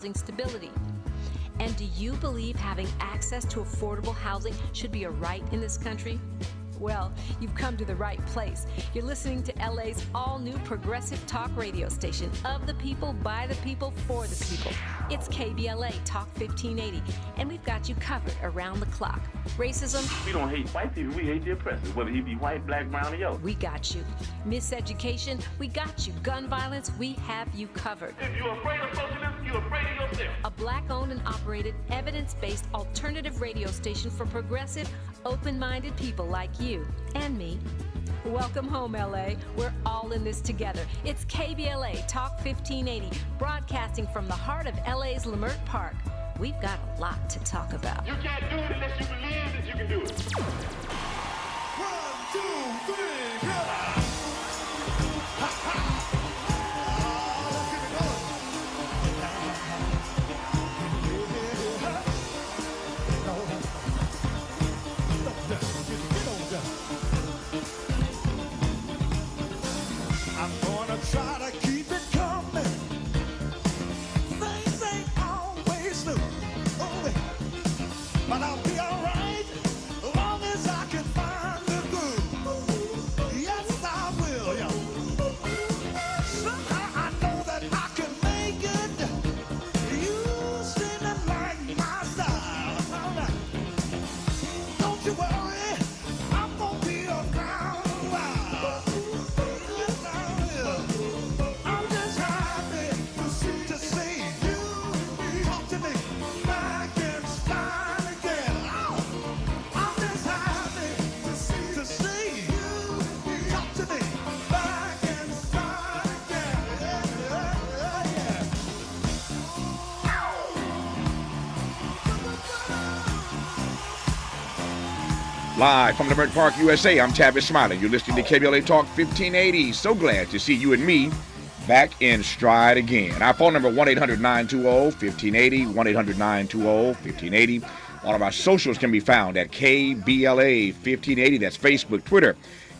stability. And do you believe having access to affordable housing should be a right in this country? Well, you've come to the right place. You're listening to LA's all-new progressive talk radio station, of the people, by the people, for the people. It's KBLA Talk 1580, and we've got you covered around the clock. Racism? We don't hate white people, we hate the oppressor, whether he be white, black, brown, or yellow. We got you. Miseducation? We got you. Gun violence? We have you covered. If you're afraid of socialism, you're afraid of yourself. A black-owned and operated, evidence-based alternative radio station for progressive, open-minded people like you and me. Welcome home, LA. We're all in this together. It's KBLA Talk 1580, broadcasting from the heart of LA's Leimert Park. We've got a lot to talk about. You can't do it unless you believe that you can do it. 1, 2, 3, go! Ha ha! I'm gonna try to keep it coming. Things ain't always smooth, but I'll be alright as long as I can find the groove. Yes, I will. Somehow I know that I can make it. You seem to like my style. Alright. Don't you worry, I'm gonna be around a while. Yes, I will. I'm just happy to see you talk to me back in style again. I'm just happy to see you talk to me back in style again. Yeah. Live from Leimert Park, USA, I'm Tavis Smiley. You're listening to KBLA Talk 1580. So glad to see you and me back in stride again. Our phone number, 1-800-920-1580, 1-800-920-1580. All of our socials can be found at KBLA 1580. That's Facebook, Twitter,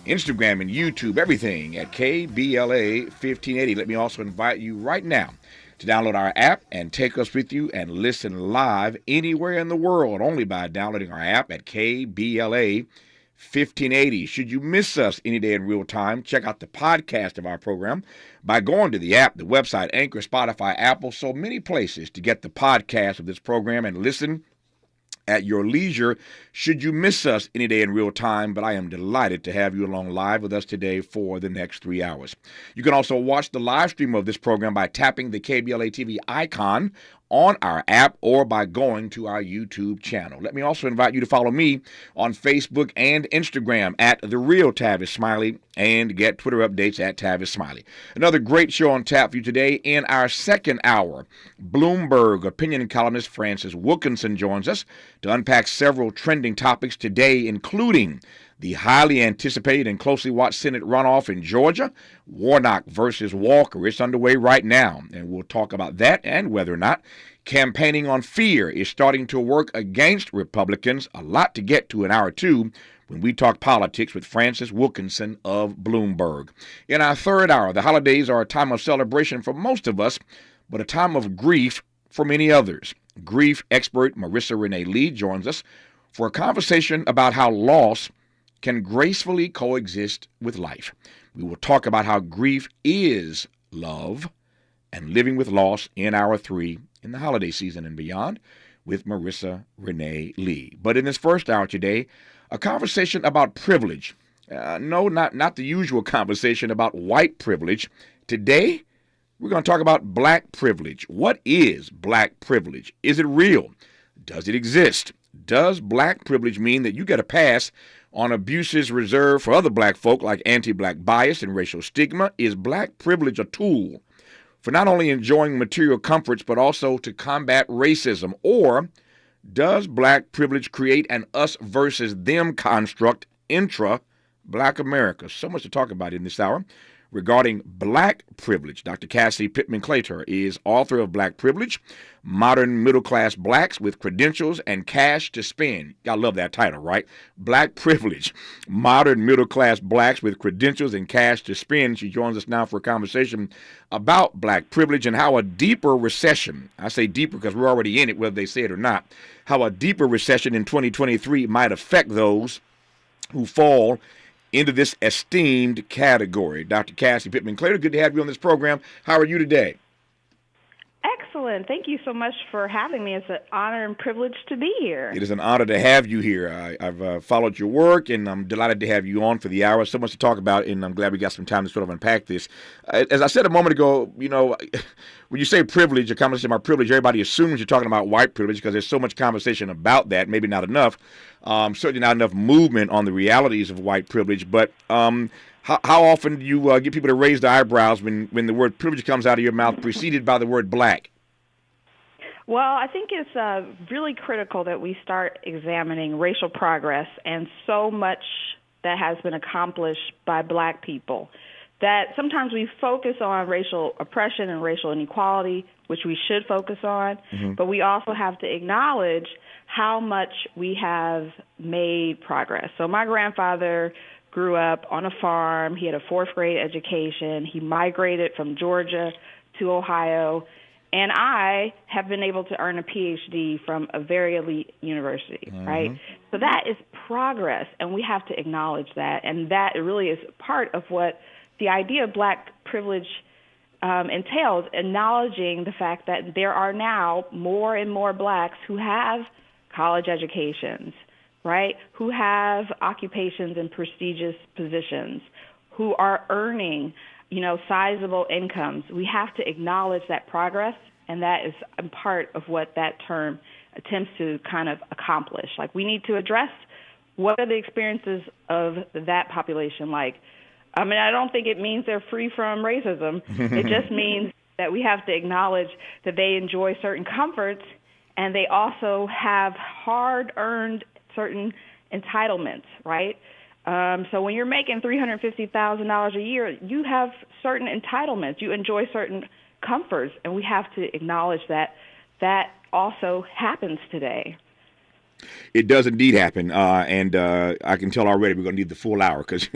Instagram, and YouTube. Everything at KBLA 1580. Let me also invite you right now to download our app and take us with you and listen live anywhere in the world only by downloading our app at KBLA 1580. Should you miss us any day in real time, check out the podcast of our program by going to the app, the website, Anchor, Spotify, Apple, so many places to get the podcast of this program and listen at your leisure should you miss us any day in real time, but I am delighted to have you along live with us today for the next 3 hours. You can also watch the live stream of this program by tapping the KBLA TV icon on our app or by going to our YouTube channel. Let me also invite you to follow me on Facebook and Instagram at The Real Tavis Smiley and get Twitter updates at Tavis Smiley. Another great show on tap for you today. In our second hour, Bloomberg opinion columnist Francis Wilkinson joins us to unpack several trending topics today, including the highly anticipated and closely watched Senate runoff in Georgia, Warnock versus Walker. It's underway right now, and we'll talk about that and whether or not campaigning on fear is starting to work against Republicans. A lot to get to in hour two when we talk politics with Francis Wilkinson of Bloomberg. In our third hour, the holidays are a time of celebration for most of us, but a time of grief for many others. Grief expert Marissa Renee Lee joins us for a conversation about how loss can gracefully coexist with life. We will talk about how grief is love and living with loss in hour three in the holiday season and beyond with Marissa Renee Lee. But in this first hour today, a conversation about privilege. No, not the usual conversation about white privilege. Today, we're going to talk about black privilege. What is black privilege? Is it real? Does it exist? Does black privilege mean that you get a pass on abuses reserved for other black folk like anti-black bias and racial stigma? Is black privilege a tool for not only enjoying material comforts but also to combat racism? Or does black privilege create an us versus them construct intra-black America? So much to talk about in this hour. regarding black privilege. Dr. Cassie Pittman-Claytor is author of Black Privilege, Modern Middle-Class Blacks with Credentials and Cash to Spend. I love that title, right? Black Privilege, Modern Middle-Class Blacks with Credentials and Cash to Spend. She joins us now for a conversation about black privilege and how a deeper recession, I say deeper because we're already in it, whether they say it or not, how a deeper recession in 2023 might affect those who fall into this esteemed category. Dr. Cassie Pittman-Claytor, good to have you on this program. How are you today? Excellent. Thank you so much for having me. It's an honor and privilege to be here. It is an honor to have you here. I've followed your work, and I'm delighted to have you on for the hour. So much to talk about, and I'm glad we got some time to sort of unpack this. As I said a moment ago, you know, when you say privilege, a conversation about privilege, everybody assumes you're talking about white privilege because there's so much conversation about that, maybe not enough. Certainly not enough movement on the realities of white privilege, but how often do you get people to raise their eyebrows when the word privilege comes out of your mouth preceded by the word black? Well, I think it's really critical that we start examining racial progress and so much that has been accomplished by black people, that sometimes we focus on racial oppression and racial inequality, which we should focus on, but we also have to acknowledge how much we have made progress. So my grandfather grew up on a farm. He had a fourth grade education. He migrated from Georgia to Ohio. And I have been able to earn a PhD from a very elite university, right? So that is progress, and we have to acknowledge that. And that really is part of what the idea of black privilege entails, acknowledging the fact that there are now more and more blacks who have college educations, right, who have occupations and prestigious positions, who are earning sizable incomes. We have to acknowledge that progress, and that is a part of what that term attempts to kind of accomplish. Like, we need to address what are the experiences of that population like. I mean, I don't think it means they're free from racism. It just means that we have to acknowledge that they enjoy certain comforts, and they also have hard-earned certain entitlements, right? So when you're making $350,000 a year, you have certain entitlements. You enjoy certain comforts, and we have to acknowledge that that also happens today. It does indeed happen, and I can tell already we're going to need the full hour because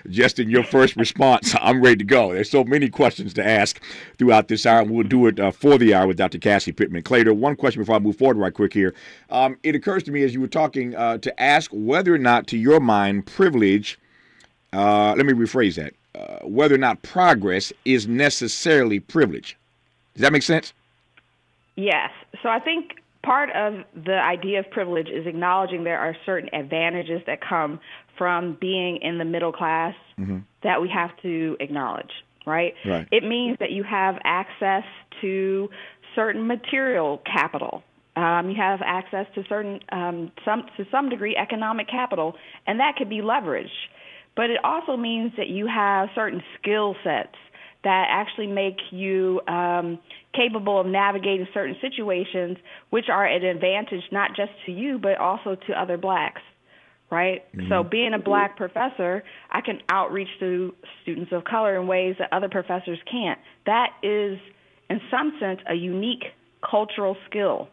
just in your first response, I'm ready to go. There's so many questions to ask throughout this hour, and we'll do it for the hour with Dr. Cassie Pittman-Claytor. One question before I move forward right quick here. It occurs to me as you were talking to ask whether or not, to your mind, privilege, let me rephrase that, whether or not progress is necessarily privilege. Does that make sense? Yes. So I think part of the idea of privilege is acknowledging there are certain advantages that come from being in the middle class that we have to acknowledge, right? It means that you have access to certain material capital. You have access to certain, to some degree, economic capital, and that could be leveraged. But it also means that you have certain skill sets that actually make you capable of navigating certain situations, which are an advantage not just to you, but also to other blacks, right? So being a black professor, I can outreach to students of color in ways that other professors can't. That is, in some sense, a unique cultural skill.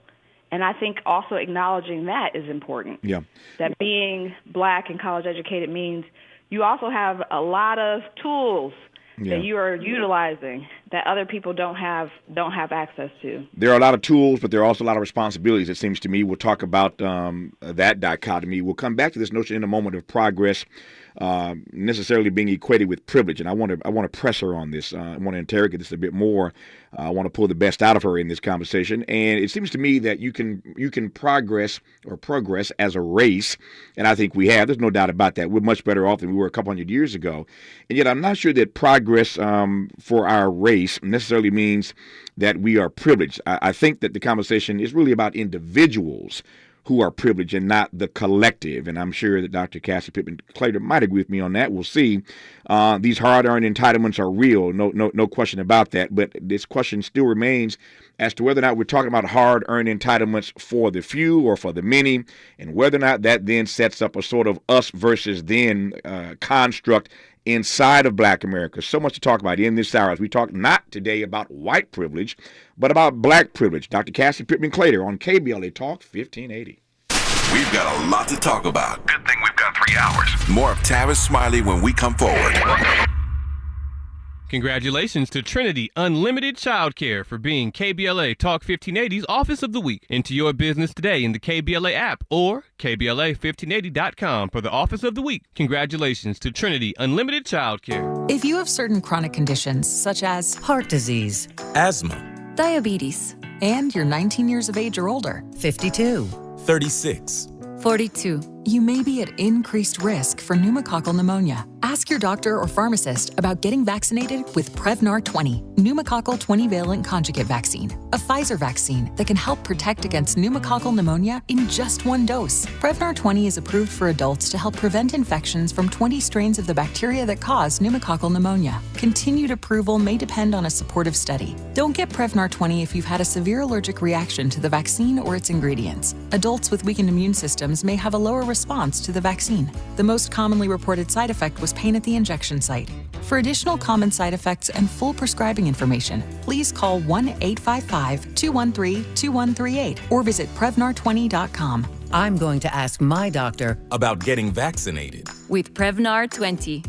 And I think also acknowledging that is important. Yeah. That being black and college educated means you also have a lot of tools that you are utilizing that other people don't have access to. There are a lot of tools, but there are also a lot of responsibilities, it seems to me. We'll talk about that dichotomy. We'll come back to this notion in a moment of progress necessarily being equated with privilege. And I want to press her on this. I want to interrogate this a bit more. I want to pull the best out of her in this conversation. And it seems to me that you can progress as a race. And I think we have. There's no doubt about that. We're much better off than we were a couple hundred years ago. And yet I'm not sure that progress for our race necessarily means that we are privileged. I think that the conversation is really about individuals who are privileged and not the collective. And I'm sure that Dr. Cassie Pittman-Claytor might agree with me on that. We'll see. These hard-earned entitlements are real. No question about that. But this question still remains as to whether or not we're talking about hard-earned entitlements for the few or for the many, and whether or not that then sets up a sort of us versus them construct inside of Black America. So much to talk about in this hour as we talk not today about white privilege, but about black privilege. Dr. Cassie Pittman-Clater on KBLA Talk 1580. We've got a lot to talk about. Good thing we've got 3 hours. More of Tavis Smiley when we come forward. Congratulations to Trinity Unlimited Childcare for being KBLA Talk 1580's Office of the Week. Into your business today in the KBLA app or KBLA1580.com for the Office of the Week. Congratulations to Trinity Unlimited Childcare. If you have certain chronic conditions such as heart disease, asthma, diabetes, and you're 19 years of age or older, 52, 36, 42, you may be at increased risk for pneumococcal pneumonia. Ask your doctor or pharmacist about getting vaccinated with Prevnar 20, pneumococcal 20-valent conjugate vaccine, a Pfizer vaccine that can help protect against pneumococcal pneumonia in just one dose. Prevnar 20 is approved for adults to help prevent infections from 20 strains of the bacteria that cause pneumococcal pneumonia. Continued approval may depend on a supportive study. Don't get Prevnar 20 if you've had a severe allergic reaction to the vaccine or its ingredients. Adults with weakened immune systems may have a lower response to the vaccine. The most commonly reported side effect was pain at the injection site. For additional common side effects and full prescribing information, please call 1-855-213-2138 or visit Prevnar20.com. I'm going to ask my doctor about getting vaccinated with Prevnar 20.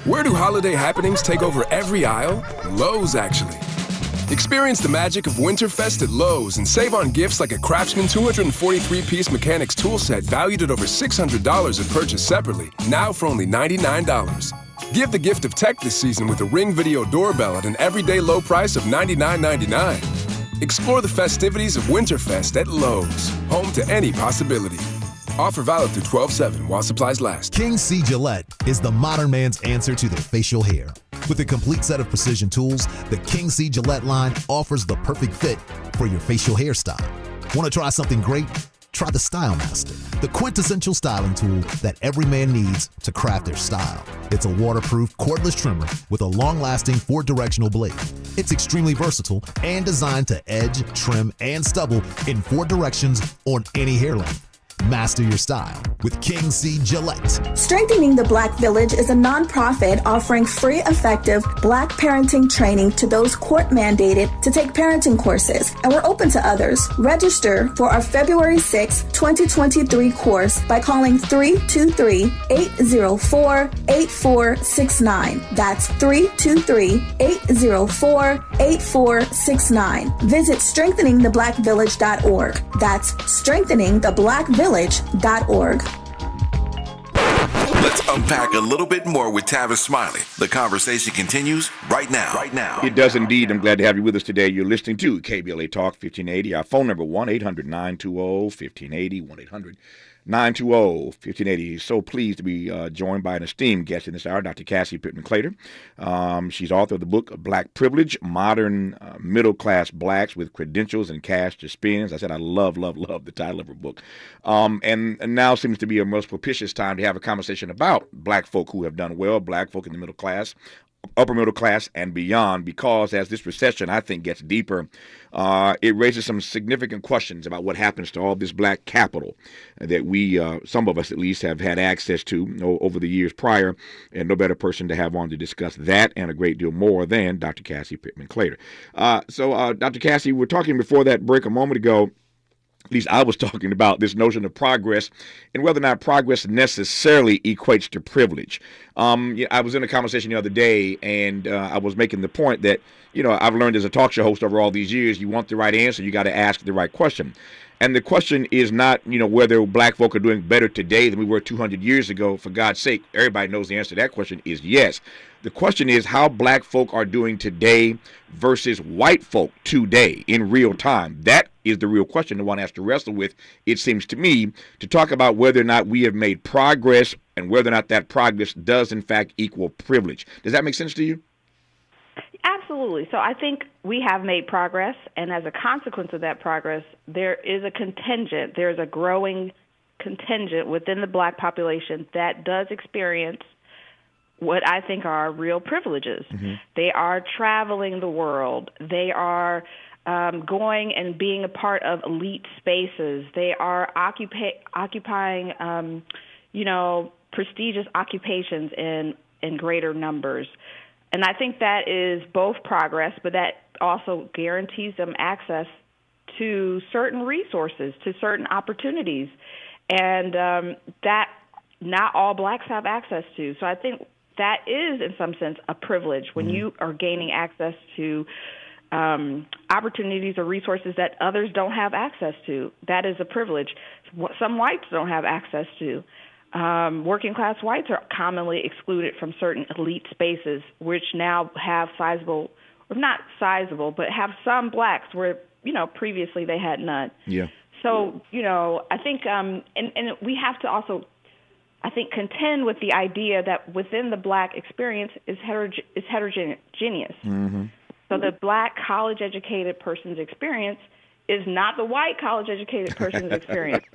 Where do holiday happenings take over every aisle? Lowe's, actually. Experience the magic of Winterfest at Lowe's and save on gifts like a Craftsman 243-piece mechanics tool set valued at over $600 if purchased separately, now for only $99. Give the gift of tech this season with a Ring Video doorbell at an everyday low price of $99.99. Explore the festivities of Winterfest at Lowe's, home to any possibility. Offer valid through 12/7 while supplies last. King C. Gillette is the modern man's answer to their facial hair. With a complete set of precision tools, the King C. Gillette line offers the perfect fit for your facial hairstyle. Want to try something great? Try the Style Master, the quintessential styling tool that every man needs to craft their style. It's a waterproof, cordless trimmer with a long-lasting 4-directional blade. It's extremely versatile and designed to edge, trim, and stubble in 4 directions on any hair length. Master your style with King C. Gillette. Strengthening the Black Village is a nonprofit offering free, effective Black parenting training to those court-mandated to take parenting courses, and we're open to others. Register for our February 6, 2023 course by calling 323-804-8469. That's 323-804-8469. Visit strengtheningtheblackvillage.org. That's strengtheningtheblackvillage.org. Let's unpack a little bit more with Tavis Smiley. The conversation continues right now. It does indeed. I'm glad to have you with us today. You're listening to KBLA Talk 1580. Our phone number 1-800-920-1580, 1-800-920-1580. So pleased to be joined by an esteemed guest in this hour, Dr. Cassie Pittman-Clater. She's author of the book Black Privilege, Modern Middle-Class Blacks with Credentials and Cash to Spend. As I said, I love the title of her book. And now seems to be a most propitious time to have a conversation about black folk who have done well, black folk in the middle class, upper middle class, and beyond, because as this recession, I think, gets deeper, it raises some significant questions about what happens to all this black capital that we, some of us at least, have had access to over the years prior, and no better person to have on to discuss that and a great deal more than Dr. Cassie Pittman-Clater. So, Dr. Cassie, we were talking before that break a moment ago. At least I was talking about this notion of progress and whether or not progress necessarily equates to privilege. I was in a conversation the other day, and I was making the point that, I've learned as a talk show host over all these years, you want the right answer, you got to ask the right question. And the question is not, whether black folk are doing better today than we were 200 years ago. For God's sake, everybody knows the answer to that question is yes. The question is how black folk are doing today versus white folk today in real time. That is the real question the one has to wrestle with, it seems to me, to talk about whether or not we have made progress and whether or not that progress does, in fact, equal privilege. Does that make sense to you? Absolutely. So I think we have made progress, and as a consequence of that progress, there is a growing contingent within the black population that does experience what I think are real privileges. Mm-hmm. They are traveling the world. They are going and being a part of elite spaces. They are occupying, prestigious occupations in greater numbers. And I think that is both progress, but that also guarantees them access to certain resources, to certain opportunities, and that not all blacks have access to. So I think that is, in some sense, a privilege when you are gaining access to opportunities or resources that others don't have access to. That is a privilege. Some whites don't have access to. Working class whites are commonly excluded from certain elite spaces, which now have sizable, or not sizable, but have some blacks where, previously they had none. Yeah. So, I think, and we have to also, I think, contend with the idea that within the black experience is heterogeneous. Mm-hmm. So the black college-educated person's experience is not the white college-educated person's experience.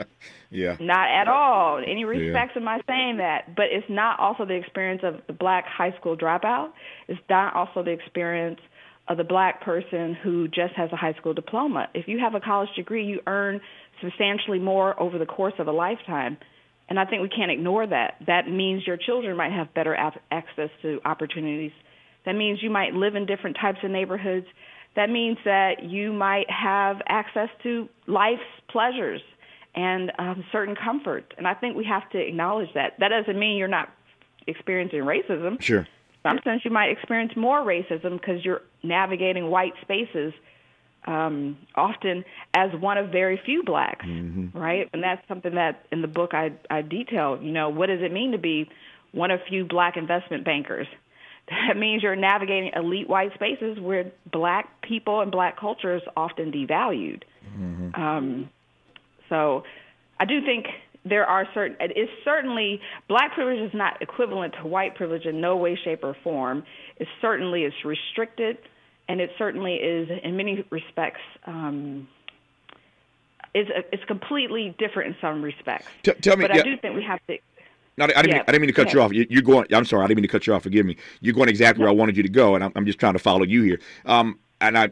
Yeah. Not at all. In any respects am I saying that. But it's not also the experience of the black high school dropout. It's not also the experience of the black person who just has a high school diploma. If you have a college degree, you earn substantially more over the course of a lifetime. And I think we can't ignore that. That means your children might have better access to opportunities. That means you might live in different types of neighborhoods. That means that you might have access to life's pleasures and certain comforts. And I think we have to acknowledge that. That doesn't mean you're not experiencing racism. Sure. In some sense, you might experience more racism because you're navigating white spaces often as one of very few blacks, right? And that's something that in the book I detail. What does it mean to be one of few black investment bankers? That means you're navigating elite white spaces where black people and black culture is often devalued. So I do think there are it's certainly, black privilege is not equivalent to white privilege in no way, shape, or form. It certainly is restricted, and it certainly is, in many respects, it's completely different in some respects. Tell me, but I do think we have to. No, I didn't mean to cut you off. You're going. I'm sorry. I didn't mean to cut you off. Forgive me. You're going exactly where I wanted you to go, and I'm just trying to follow you here.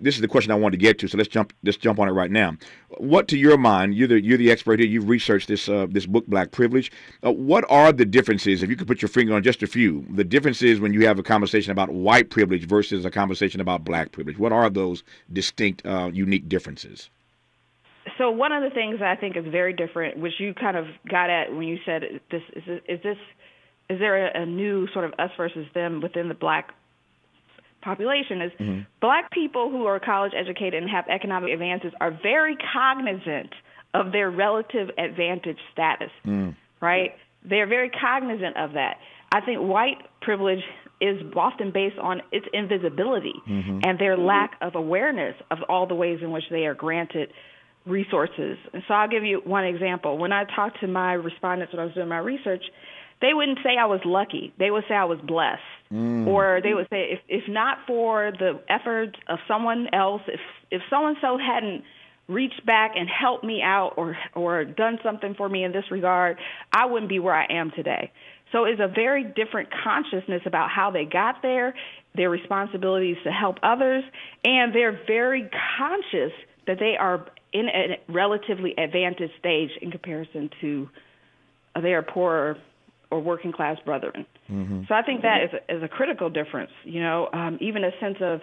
This is the question I wanted to get to. So let's jump on it right now. What, to your mind, you're the expert here. You've researched this book, Black Privilege. What are the differences, if you could put your finger on just a few, the differences when you have a conversation about white privilege versus a conversation about black privilege? What are those distinct, unique differences? So one of the things that I think is very different, which you kind of got at when you said, is there a new sort of us versus them within the black population, is black people who are college educated and have economic advances are very cognizant of their relative advantage status, right? They're very cognizant of that. I think white privilege is often based on its invisibility and their lack of awareness of all the ways in which they are granted resources. And so I'll give you one example. When I talked to my respondents when I was doing my research, they wouldn't say I was lucky. They would say I was blessed. Or they would say, if not for the efforts of someone else, if so-and-so hadn't reached back and helped me out or done something for me in this regard, I wouldn't be where I am today. So it's a very different consciousness about how they got there, their responsibilities to help others, and they're very conscious that they are in a relatively advantaged stage in comparison to their poorer or working class brethren. So I think that is a critical difference, even a sense of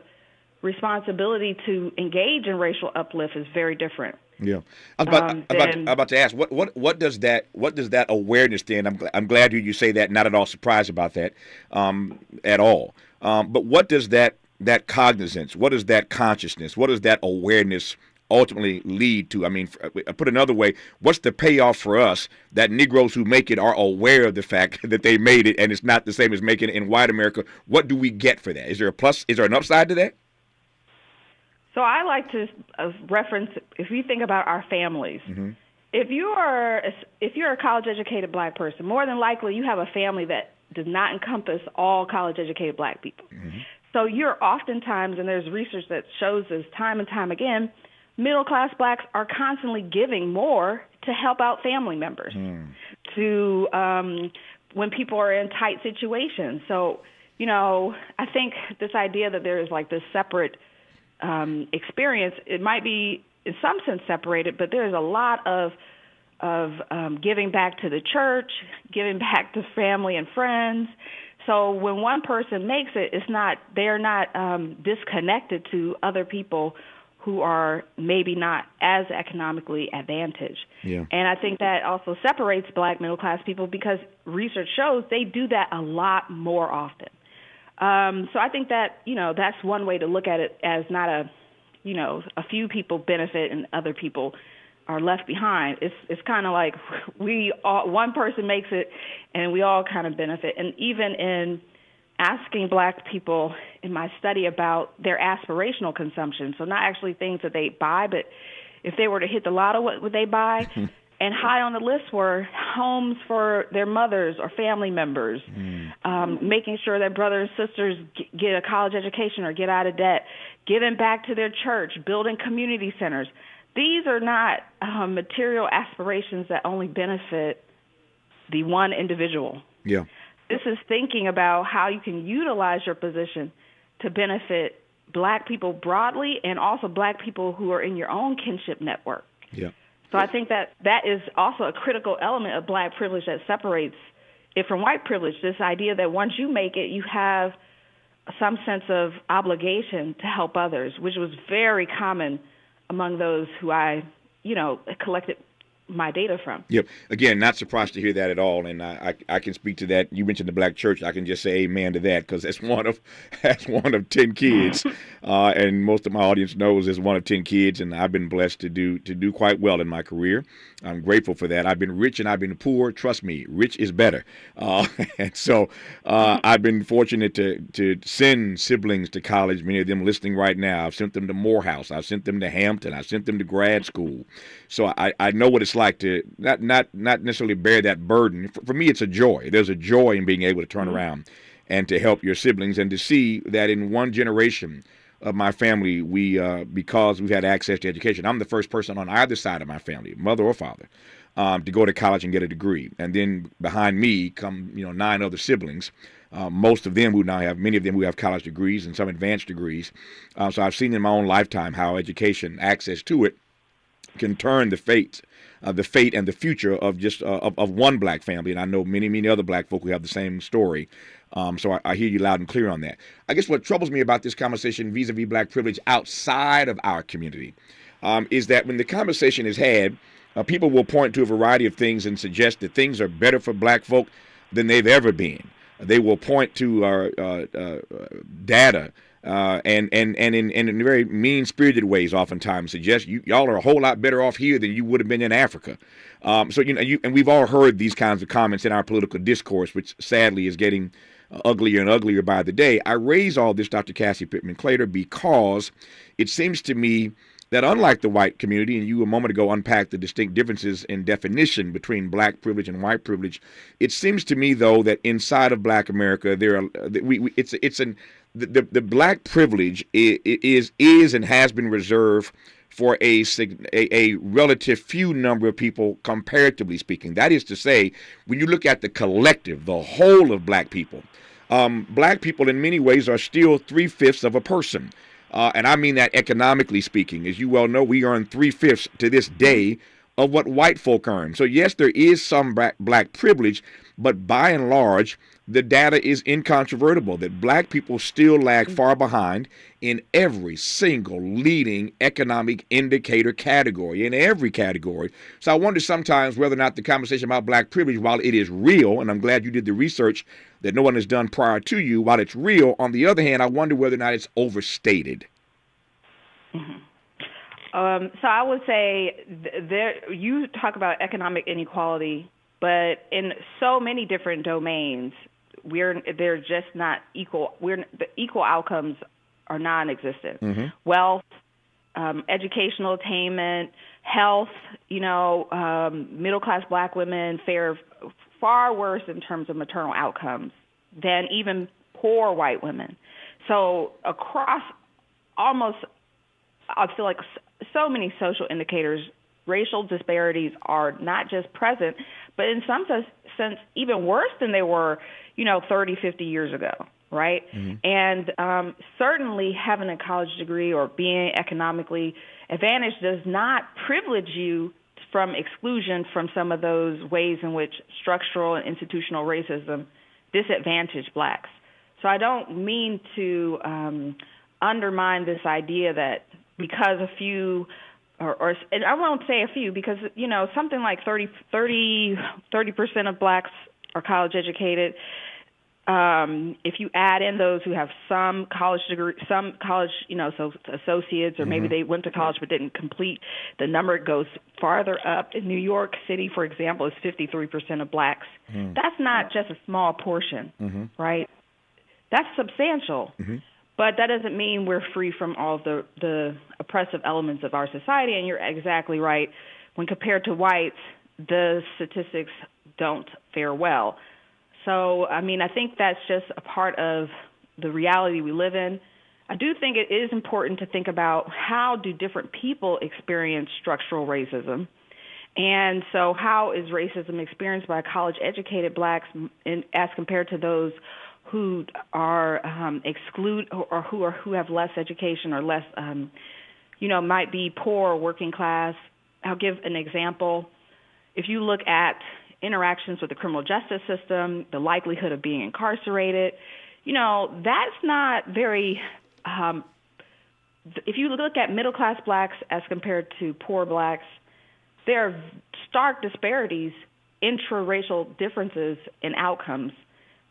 responsibility to engage in racial uplift is very different. Yeah, I'm about to ask what does that awareness then? I'm glad you say that. Not at all surprised about that at all. But what does that cognizance? What is that consciousness? What does that awareness ultimately lead to? I mean, put another way, what's the payoff for us that Negroes who make it are aware of the fact that they made it, and it's not the same as making it in white America? What do we get for that? Is there a plus? Is there an upside to that? So I like to reference, if you think about our families, if you're a college-educated black person, more than likely you have a family that does not encompass all college-educated black people. So you're oftentimes, and there's research that shows this time and time again, middle-class blacks are constantly giving more to help out family members, to when people are in tight situations. So, I think this idea that there is like this separate experience, it might be in some sense separated, but there's a lot of giving back to the church, giving back to family and friends. So when one person makes it, they're not disconnected to other people who are maybe not as economically advantaged. Yeah. And I think that also separates black middle-class people because research shows they do that a lot more often. So I think that, that's one way to look at it, as not a few people benefit and other people are left behind. It's kind of like one person makes it and we all kind of benefit. And even in asking black people in my study about their aspirational consumption, so not actually things that they buy, but if they were to hit the lotto, what would they buy? And high on the list were homes for their mothers or family members, making sure their brothers and sisters get a college education or get out of debt, giving back to their church, building community centers. These are not material aspirations that only benefit the one individual. Yeah. This is thinking about how you can utilize your position to benefit black people broadly and also black people who are in your own kinship network. Yeah. So I think that is also a critical element of black privilege that separates it from white privilege, this idea that once you make it, you have some sense of obligation to help others, which was very common among those who I, collected my data from. Yep. Again, not surprised to hear that at all, and I can speak to that. You mentioned the black church. I can just say amen to that because that's one of 10 kids, and most of my audience knows it's one of 10 kids, and I've been blessed to do quite well in my career. I'm grateful for that. I've been rich and I've been poor. Trust me, rich is better. And so I've been fortunate to send siblings to college. Many of them listening right now. I've sent them to Morehouse. I've sent them to Hampton. I've sent them to grad school. So I know what it's like to not necessarily bear that burden. For me, it's a joy. There's a joy in being able to turn around and to help your siblings and to see that in one generation of my family, because we've had access to education, I'm the first person on either side of my family, mother or father, to go to college and get a degree. And then behind me come 9 other siblings, most of them many of them who have college degrees and some advanced degrees. So I've seen in my own lifetime how education, access to it, can turn the fate and the future of just of one black family. And I know many other black folk who have the same story. So I hear you loud and clear on that. I guess what troubles me about this conversation vis-a-vis black privilege outside of our community is that when the conversation is had, people will point to a variety of things and suggest that things are better for black folk than they've ever been. They will point to data and in very mean-spirited ways oftentimes suggest y'all are a whole lot better off here than you would have been in Africa. So and we've all heard these kinds of comments in our political discourse, which sadly is getting uglier and uglier by the day. I raise all this, Dr. Cassie Pittman-Claytor, because it seems to me that unlike the white community, and you a moment ago unpacked the distinct differences in definition between black privilege and white privilege, it seems to me though that inside of black America there are the black privilege is and has been reserved for a relative few number of people, comparatively speaking. That is to say, when you look at the collective, the whole of black people in many ways are still 3/5 of a person. And I mean that economically speaking. As you well know, we earn 3/5 to this day of what white folk earn. So yes, there is some black privilege, but by and large, the data is incontrovertible that black people still lag far behind in every single leading economic indicator category, in every category. So I wonder sometimes whether or not the conversation about black privilege, while it is real, and I'm glad you did the research that no one has done prior to you, while it's real, on the other hand, I wonder whether or not it's overstated. So I would say you talk about economic inequality, but in so many different domains, they're just not equal. The equal outcomes are non-existent. Wealth, educational attainment, health, middle-class black women fare far worse in terms of maternal outcomes than even poor white women. So across almost, I feel like so many social indicators, racial disparities are not just present, but in some sense even worse than they were, 30, 50 years ago, right? And certainly having a college degree or being economically advantaged does not privilege you from exclusion from some of those ways in which structural and institutional racism disadvantage blacks. So I don't mean to undermine this idea that because a few, or and I won't say a few, because, you know, something like 30% of blacks are college educated. If you add in those who have some college degree, some college, you know, so associates, or maybe they went to college but didn't complete, the number goes farther up. In New York City, for example, is 53% of blacks. That's not just a small portion, right? That's substantial. But that doesn't mean we're free from all the oppressive elements of our society. And you're exactly right. When compared to whites, the statistics don't fare well. So, I mean, I think that's just a part of the reality we live in. I do think it is important to think about how do different people experience structural racism. And so how is racism experienced by college-educated blacks as compared to those who are excluded, or who have less education, or less, might be poor or working class? I'll give an example. If you look at interactions with the criminal justice system, the likelihood of being incarcerated, that's not very, if you look at middle-class blacks as compared to poor blacks, there are stark disparities, intra-racial differences in outcomes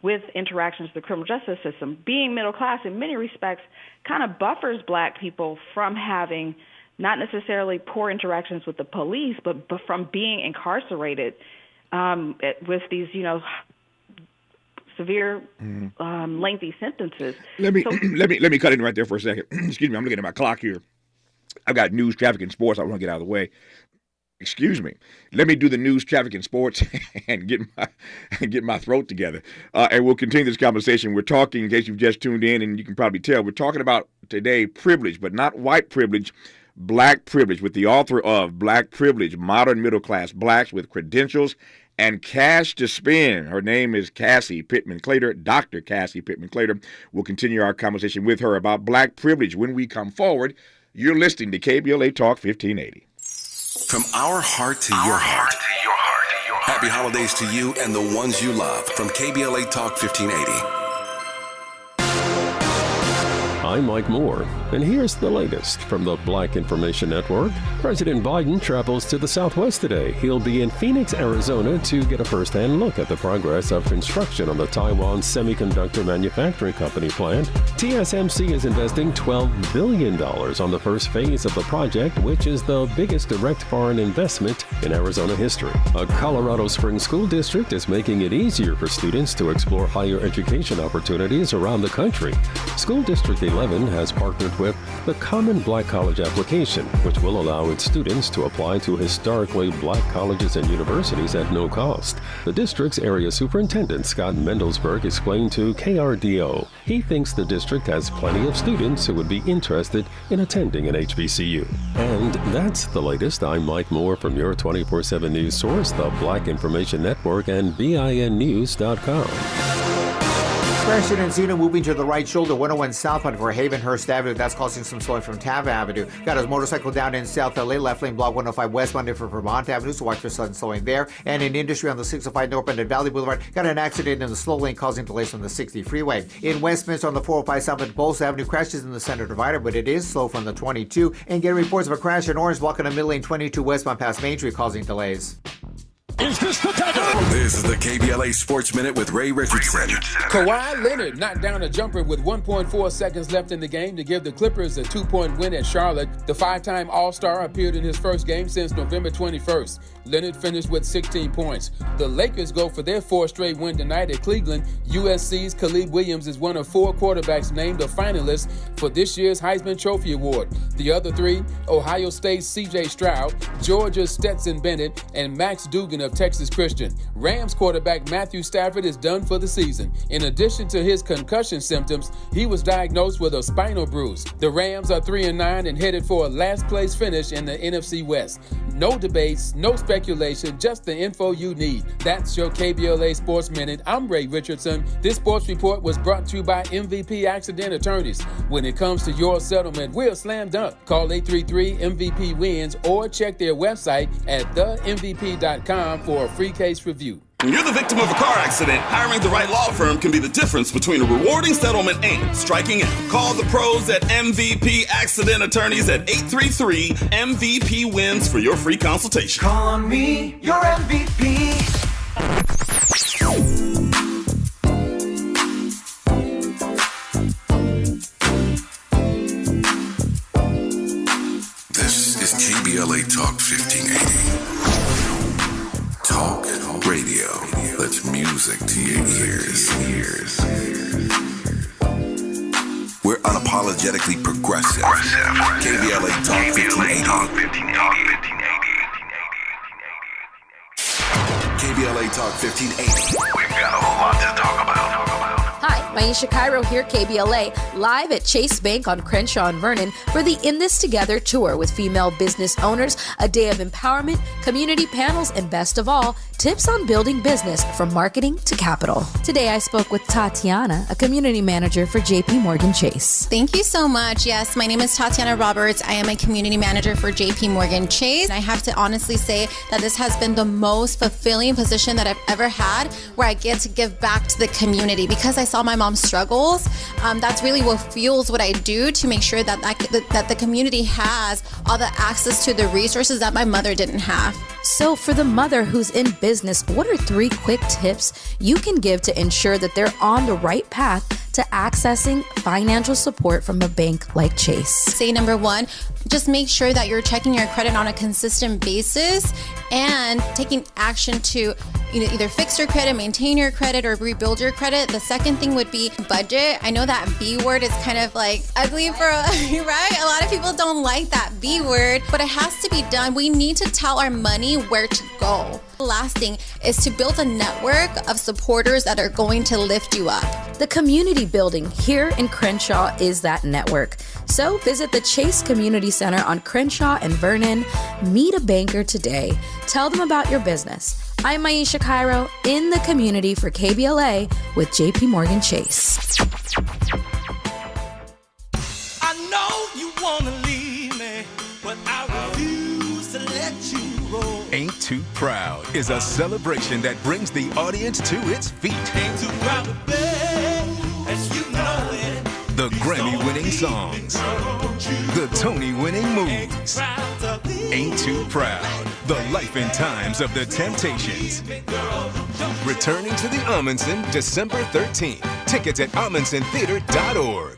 with interactions with the criminal justice system. Being middle class in many respects kind of buffers black people from having not necessarily poor interactions with the police, but from being incarcerated with these, severe, lengthy sentences. Let me cut in right there for a second. Excuse me, I'm looking at my clock here. I've got news, traffic, and sports. I want to get out of the way. Excuse me. Let me do the news, traffic, and sports and get my throat together. And we'll continue this conversation. We're talking, in case you've just tuned in, and you can probably tell, we're talking about today privilege, but not white privilege, black privilege, with the author of Black Privilege, Modern Middle-Class Blacks with Credentials and Cash to Spend. Her name is Cassie Pittman-Clater, Dr. Cassie Pittman-Clater. We'll continue our conversation with her about black privilege when we come forward. You're listening to KBLA Talk 1580. From our heart to your heart. Happy holidays to you and the ones you love from KBLA Talk 1580. I'm Mike Moore, and here's the latest from the Black Information Network. President Biden travels to the Southwest today. He'll be in Phoenix, Arizona to get a first-hand look at the progress of construction on the Taiwan Semiconductor Manufacturing Company plant. TSMC is investing $12 billion on the first phase of the project, which is the biggest direct foreign investment in Arizona history. A Colorado Springs school district is making it easier for students to explore higher education opportunities around the country. School District 11 has partnered with the Common Black College application, which will allow its students to apply to historically black colleges and universities at no cost. The district's area superintendent, Scott Mendelsberg, explained to KRDO he thinks the district has plenty of students who would be interested in attending an HBCU. And that's the latest. I'm Mike Moore from your 24/7 news source, the Black Information Network, and BINnews.com. Crash in Encino moving to the right shoulder, 101 southbound for Havenhurst Avenue. That's causing some slowing from Tav Avenue. Got his motorcycle down in South LA, left lane block 105 westbound for Vermont Avenue, so watch for sudden slowing there. And in Industry on the 605 northbound at Valley Boulevard, got an accident in the slow lane causing delays on the 60 freeway. In Westminster on the 405 southbound Bowles Avenue, crashes in the center divider, but it is slow from the 22. And getting reports of a crash in Orange block on the middle lane 22 westbound past Main Street, causing delays. Is this the time? This is the KBLA Sports Minute with Ray Richardson. Kawhi Leonard knocked down a jumper with 1.4 seconds left in the game to give the Clippers a 2-point win at Charlotte. The five-time All-Star appeared in his first game since November 21st. Leonard finished with 16 points. The Lakers go for their fourth straight win tonight at Cleveland. USC's Caleb Williams is one of four quarterbacks named a finalist for this year's Heisman Trophy Award. The other three, Ohio State's C.J. Stroud, Georgia's Stetson Bennett, and Max Dugan of Texas Christian. Rams quarterback Matthew Stafford is done for the season. In addition to his concussion symptoms, he was diagnosed with a spinal bruise. The Rams are 3-9 and headed for a last-place finish in the NFC West. No debates, no speculation, just the info you need. That's your KBLA Sports Minute. I'm Ray Richardson. This sports report was brought to you by MVP Accident Attorneys. When it comes to your settlement, we're slam dunk. Call 833-MVP-WINS or check their website at themvp.com for a free case review. When you're the victim of a car accident, hiring the right law firm can be the difference between a rewarding settlement and striking out. Call the pros at MVP Accident Attorneys at 833-MVP-WINS for your free consultation. Call on me, your MVP. This is KBLA Talk 1580. Talk radio. That's music to your ears. We're unapologetically progressive. KBLA Talk 1580. KBLA Talk 1580. We've got a lot to talk about. Hi, Maisha Cairo here, KBLA, live at Chase Bank on Crenshaw and Vernon for the In This Together tour with female business owners, a day of empowerment, community panels, and best of all, tips on building business from marketing to capital. Today I spoke with Tatiana, a community manager for JP Morgan Chase. Thank you so much. Yes, my name is Tatiana Roberts. I am a community manager for JP Morgan Chase. I have to honestly say that this has been the most fulfilling position that I've ever had, where I get to give back to the community because I saw my mom's struggles. That's really what fuels what I do to make sure that that the community has all the access to the resources that my mother didn't have. So for the mother who's in business, what are 3 quick tips you can give to ensure that they're on the right path to accessing financial support from a bank like Chase? Say number 1, just make sure that you're checking your credit on a consistent basis and taking action to either fix your credit, maintain your credit, or rebuild your credit. The second thing would be budget. I know that B word is kind of like ugly for, right? A lot of people don't like that B word, but it has to be done. We need to tell our money where to go. The last thing is to build a network of supporters that are going to lift you up. The community building here in Crenshaw is that network. So visit the Chase Community Center on Crenshaw and Vernon. Meet a banker today. Tell them about your business. I'm Maisha Cairo in the community for KBLA with JP Morgan Chase. I know you want to leave me, but I refuse to let you go. Ain't Too Proud is a celebration that brings the audience to its feet. Ain't too proud to beg, as you know it. The Grammy-winning songs, the Tony-winning movies. Ain't Too Proud, the life and times of the Temptations. Returning to the Amundsen December 13th. Tickets at AmundsenTheater.org.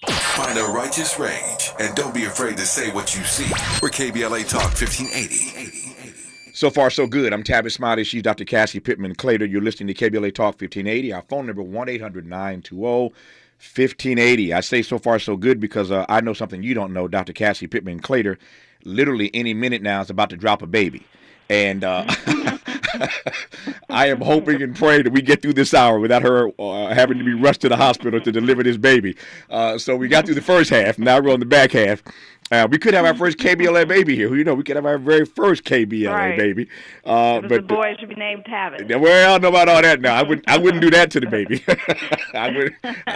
Find a righteous rage and don't be afraid to say what you see. We're KBLA Talk 1580. So far, so good. I'm Tavis Smiley. She's Dr. Cassie Pittman-Clater. You're listening to KBLA Talk 1580. Our phone number, 1-800-920-1580. I say so far, so good because I know something you don't know. Dr. Cassie Pittman-Clater, literally any minute now, is about to drop a baby. And I am hoping and praying that we get through this hour without her having to be rushed to the hospital to deliver this baby. So we got through the first half. Now we're on the back half. We could have our first KBLA baby here. You know, we could have our very first KBLA baby. But the boy should be named Tavis. Well, I don't know about all that now. I wouldn't do that to the baby. I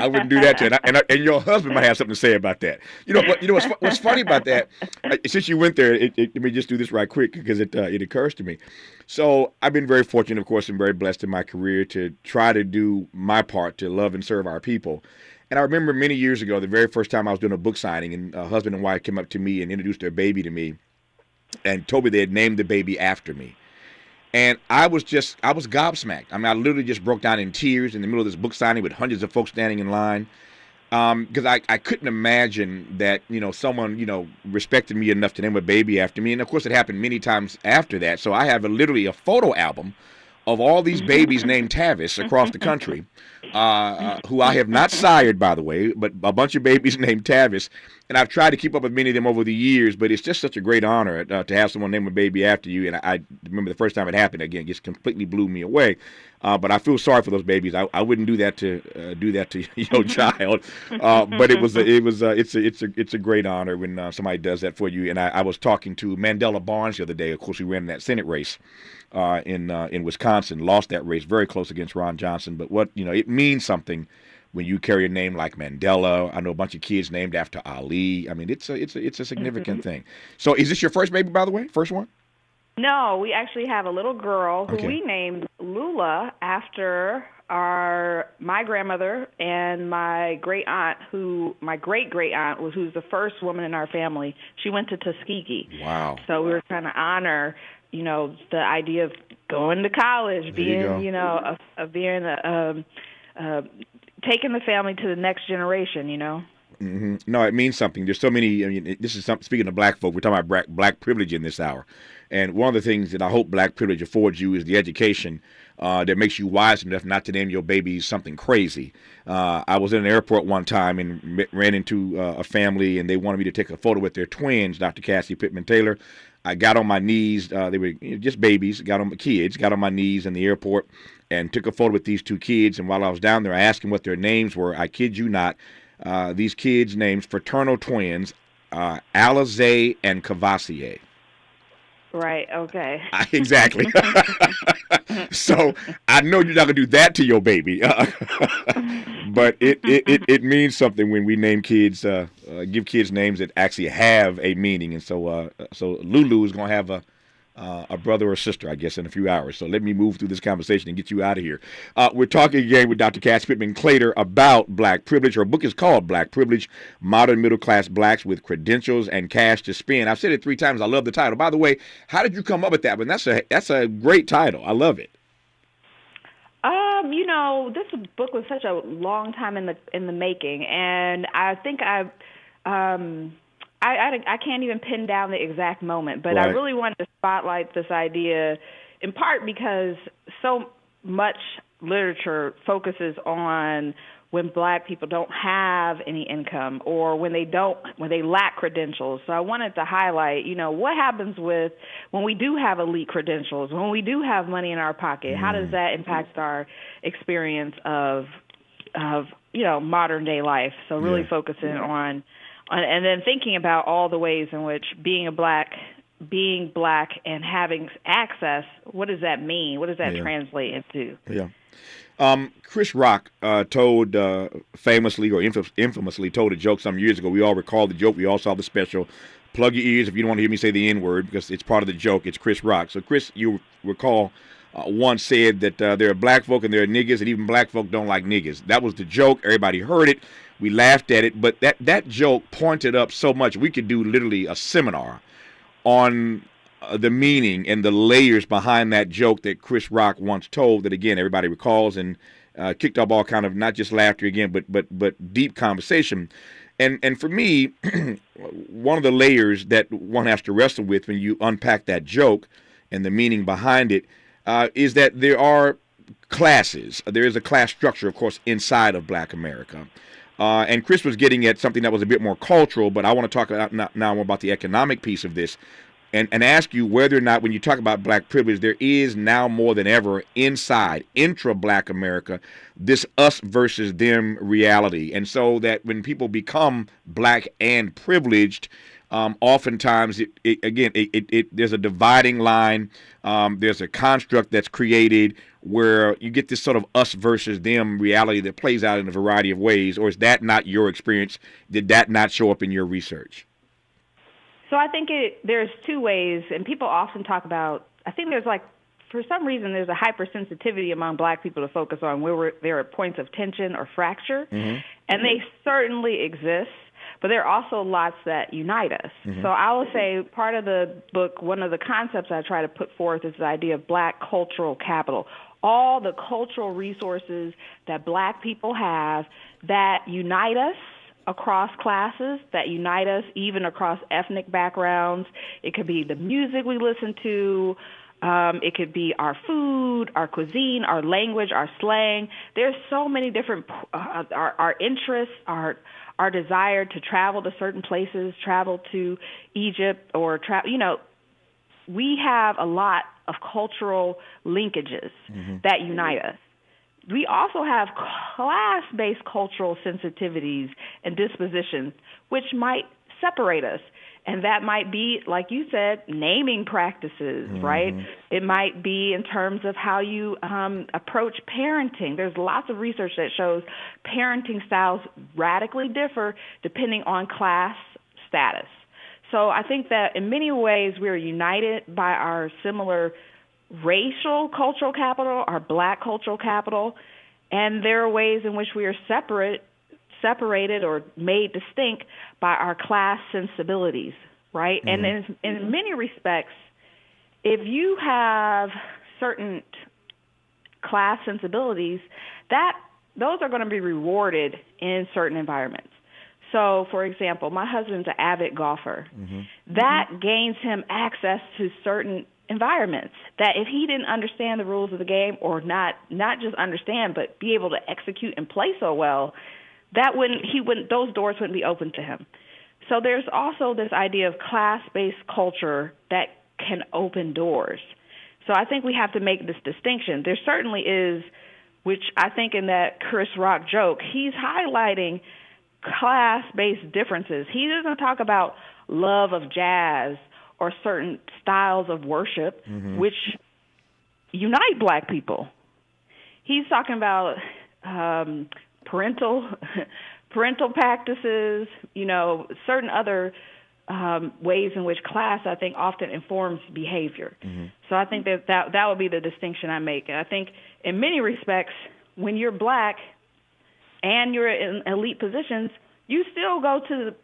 wouldn't do that to it. And your husband might have something to say about that. You know what's funny about that? Since you went there, let me just do this right quick because it occurs to me. So I've been very fortunate, of course, and very blessed in my career to try to do my part to love and serve our people. And I remember many years ago, the very first time I was doing a book signing, and a husband and wife came up to me and introduced their baby to me and told me they had named the baby after me. And I was gobsmacked. I mean, I literally just broke down in tears in the middle of this book signing with hundreds of folks standing in line. Because I couldn't imagine that, someone, respected me enough to name a baby after me. And, of course, it happened many times after that. So I have literally a photo album of all these babies named Tavis across the country, who I have not sired, by the way, but a bunch of babies named Tavis. And I've tried to keep up with many of them over the years, but it's just such a great honor to have someone name a baby after you. And I remember the first time it happened, again, it just completely blew me away. But I feel sorry for those babies. I wouldn't do that to your child. But it's a great honor when somebody does that for you. And I was talking to Mandela Barnes the other day. Of course, we ran that Senate race in Wisconsin, lost that race very close against Ron Johnson. But it means something when you carry a name like Mandela. I know a bunch of kids named after Ali. I mean, it's a significant thing. So is this your first baby, by the way? First one? No, we actually have a little girl who we named Lula after my grandmother and my great aunt, who's the first woman in our family. She went to Tuskegee. Wow. So we were trying to honor, the idea of going to college, being, taking the family to the next generation, Mm-hmm. No, it means something. There's so many. I mean, this is something. Speaking of black folk, we're talking about black privilege in this hour, and one of the things that I hope black privilege affords you is the education that makes you wise enough not to name your baby something crazy. I was in an airport one time and ran into a family, and they wanted me to take a photo with their twins, Dr. Cassie Pittman Taylor. I got on my knees. They were just babies. Got on my knees in the airport and took a photo with these two kids. And while I was down there, I asked them what their names were. I kid you not. These kids' names, fraternal twins, Alizé and Cavassier. Right, okay. Exactly. So I know you're not going to do that to your baby. But it means something when we name kids, give kids names that actually have a meaning. And so Lulu is going to have a brother or sister, I guess, in a few hours. So let me move through this conversation and get you out of here. We're talking again with Dr. Cassie Pittman Taylor about black privilege. Her book is called Black Privilege, Modern Middle-Class Blacks with Credentials and Cash to Spend. I've said it 3 times. I love the title. By the way, how did you come up with that one? That's a great title. I love it. This book was such a long time in the making, and I think I can't even pin down the exact moment, but right. I really wanted to spotlight this idea in part because so much literature focuses on when black people don't have any income or when they lack credentials. So I wanted to highlight, what happens when we do have elite credentials, when we do have money in our pocket, how does that impact our experience of modern day life? So really focusing on and then thinking about all the ways in which being black and having access, what does that mean? What does that translate into? Yeah. Chris Rock told famously or infamously told a joke some years ago. We all recall the joke. We all saw the special. Plug your ears if you don't want to hear me say the N-word because it's part of the joke. It's Chris Rock. So Chris, you recall, once said that there are black folk and there are niggas, and even black folk don't like niggas. That was the joke. Everybody heard it. We laughed at it. But that joke pointed up so much. We could do literally a seminar on the meaning and the layers behind that joke that Chris Rock once told that, again, everybody recalls and kicked up all kind of not just laughter again, but deep conversation. And for me, one of the layers that one has to wrestle with when you unpack that joke and the meaning behind it is that there are classes. There is a class structure, of course, inside of black America. And Chris was getting at something that was a bit more cultural, but I want to talk now more about the economic piece of this. And ask you whether or not, when you talk about black privilege, there is now more than ever intra-black America, this us versus them reality. And so that when people become black and privileged, oftentimes, there's a dividing line. There's a construct that's created where you get this sort of us versus them reality that plays out in a variety of ways. Or is that not your experience? Did that not show up in your research? So I think there's 2 ways, and people often talk about, I think for some reason, there's a hypersensitivity among black people to focus on where there are points of tension or fracture, and they certainly exist, but there are also lots that unite us. So I will say part of the book, one of the concepts I try to put forth is the idea of black cultural capital, all the cultural resources that black people have that unite us across classes that unite us, even across ethnic backgrounds. It could be the music we listen to. It could be our food, our cuisine, our language, our slang. There's so many different, our interests, our desire to travel to certain places, travel to Egypt or we have a lot of cultural linkages that unite us. We also have class-based cultural sensitivities and dispositions, which might separate us. And that might be, like you said, naming practices, right? It might be in terms of how you approach parenting. There's lots of research that shows parenting styles radically differ depending on class status. So I think that in many ways we're united by our similar racial cultural capital, our black cultural capital, and there are ways in which we are separated or made distinct by our class sensibilities, right? And in many respects, if you have certain class sensibilities, those are going to be rewarded in certain environments. So, for example, my husband's an avid golfer. That gains him access to certain environments that if he didn't understand the rules of the game, or not just understand, but be able to execute and play so well, those doors wouldn't be open to him. So there's also this idea of class-based culture that can open doors. So I think we have to make this distinction. There certainly is, which I think in that Chris Rock joke, he's highlighting class-based differences. He doesn't talk about love of jazz or certain styles of worship, which unite black people. He's talking about parental practices, certain other ways in which class, I think, often informs behavior. So I think that would be the distinction I make. And I think in many respects, when you're black and you're in elite positions, you might still go to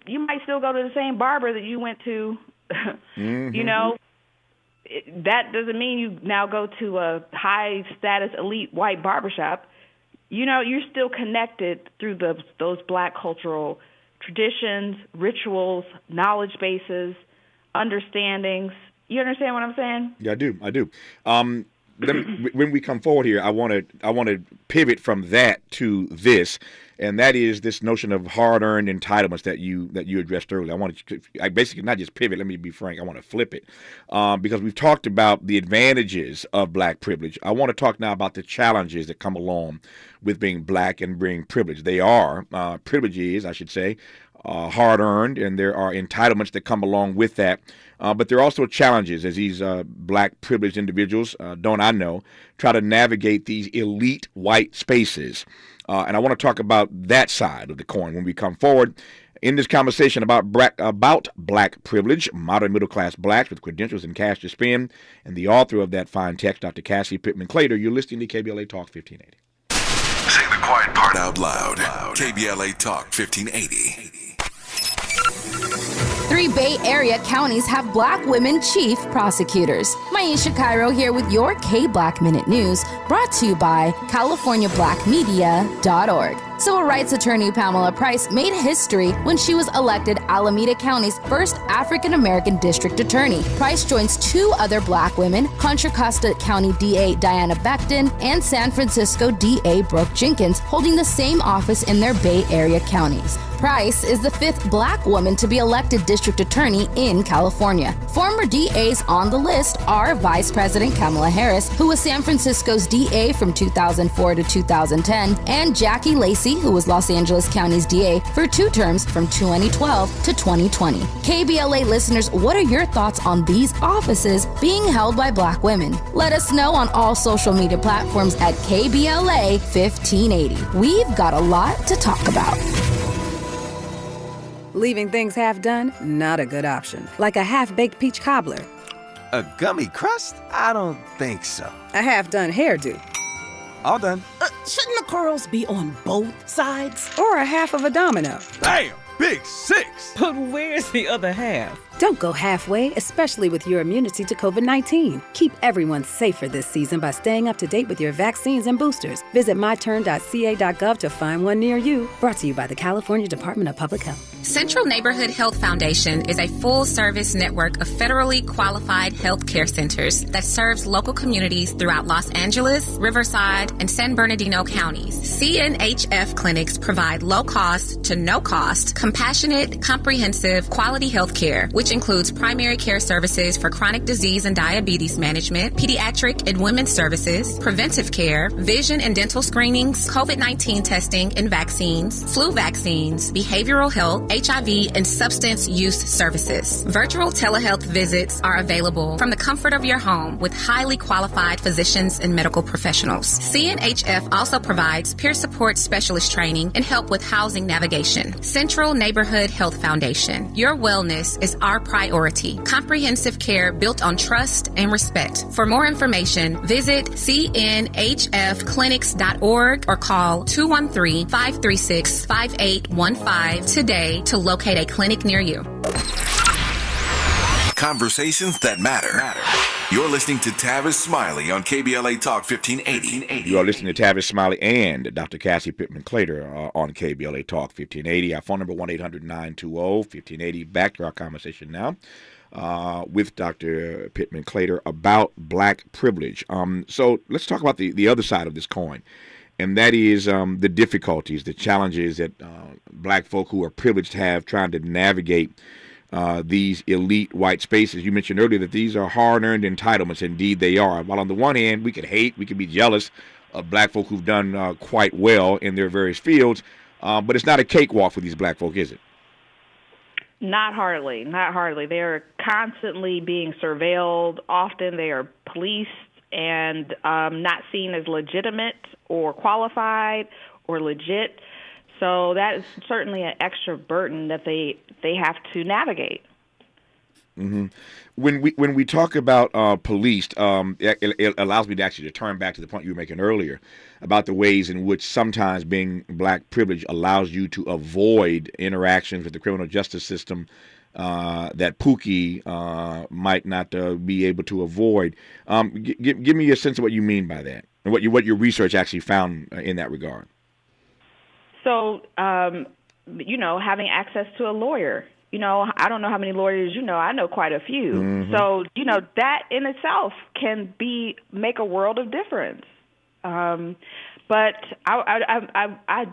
the same barber that you went to. That doesn't mean you now go to a high status elite white barbershop. You're still connected through those black cultural traditions, rituals, knowledge bases, understandings. You understand what I'm saying? Yeah, I do. When we come forward here, I want to pivot from that to this, and that is this notion of hard-earned entitlements that you addressed earlier. I basically not just pivot. Let me be frank. I want to flip it because we've talked about the advantages of black privilege. I want to talk now about the challenges that come along with being black and being privileged. They are privileges, I should say, hard-earned, and there are entitlements that come along with that. But there are also challenges as these black privileged individuals, try to navigate these elite white spaces. And I want to talk about that side of the coin when we come forward in this conversation about black privilege, modern middle-class blacks with credentials and cash to spend, and the author of that fine text, Dr. Cassie Pittman-Clater. You're listening to KBLA Talk 1580. Say the quiet part out loud. KBLA Talk 1580. 3 Bay Area counties have black women chief prosecutors. Maisha Cairo here with your K-Black Minute News, brought to you by CaliforniaBlackMedia.org. Civil rights attorney Pamela Price made history when she was elected Alameda County's first African-American district attorney. Price joins 2 other black women, Contra Costa County DA Diana Becton and San Francisco DA Brooke Jenkins, holding the same office in their Bay Area counties. Price is the 5th black woman to be elected district attorney in California. Former DAs on the list are Vice President Kamala Harris, who was San Francisco's DA from 2004 to 2010, and Jackie Lacey, who was Los Angeles County's DA for 2 terms from 2012 to 2020. KBLA listeners, what are your thoughts on these offices being held by black women? Let us know on all social media platforms at KBLA 1580. We've got a lot to talk about. Leaving things half done? Not a good option. Like a half-baked peach cobbler. A gummy crust? I don't think so. A half-done hairdo. All done. Shouldn't the curls be on both sides? Or a half of a domino? Bam! Big 6! But where's the other half? Don't go halfway, especially with your immunity to COVID-19. Keep everyone safer this season by staying up to date with your vaccines and boosters. Visit myturn.ca.gov to find one near you. Brought to you by the California Department of Public Health. Central Neighborhood Health Foundation is a full-service network of federally qualified health care centers that serves local communities throughout Los Angeles, Riverside, and San Bernardino counties. CNHF clinics provide low-cost to no-cost, compassionate, comprehensive, quality health care, which includes primary care services for chronic disease and diabetes management, pediatric and women's services, preventive care, vision and dental screenings, COVID-19 testing and vaccines, flu vaccines, behavioral health, HIV, and substance use services. Virtual telehealth visits are available from the comfort of your home with highly qualified physicians and medical professionals. CNHF also provides peer support specialist training and help with housing navigation. Central Neighborhood Health Foundation. Your wellness is our priority. Comprehensive care built on trust and respect. For more information, visit cnhfclinics.org or call 213-536-5815 today to locate a clinic near you. Conversations that matter. You're listening to Tavis Smiley on KBLA Talk 1580. You are listening to Tavis Smiley and Dr. Cassie Pittman-Clater on KBLA Talk 1580. Our phone number 1-800-920-1580. Back to our conversation now with Dr. Pittman-Clater about black privilege. So let's talk about the other side of this coin. And that is the difficulties, the challenges that black folk who are privileged have trying to navigate these elite white spaces. You mentioned earlier that these are hard-earned entitlements. Indeed, they are. While on the one hand, we could hate, we could be jealous of black folk who've done quite well in their various fields, but it's not a cakewalk for these black folk, is it? Not hardly, not hardly. They are constantly being surveilled. Often they are policed and not seen as legitimate or qualified or legit. So that is certainly an extra burden that they have to navigate. Mm-hmm. When we talk about policed, it allows me to actually turn back to the point you were making earlier about the ways in which sometimes being black privilege allows you to avoid interactions with the criminal justice system that Pookie might not be able to avoid. Give me a sense of what you mean by that and what your research actually found in that regard. So, having access to a lawyer. I don't know how many lawyers you know. I know quite a few. Mm-hmm. So, that in itself can make a world of difference. But I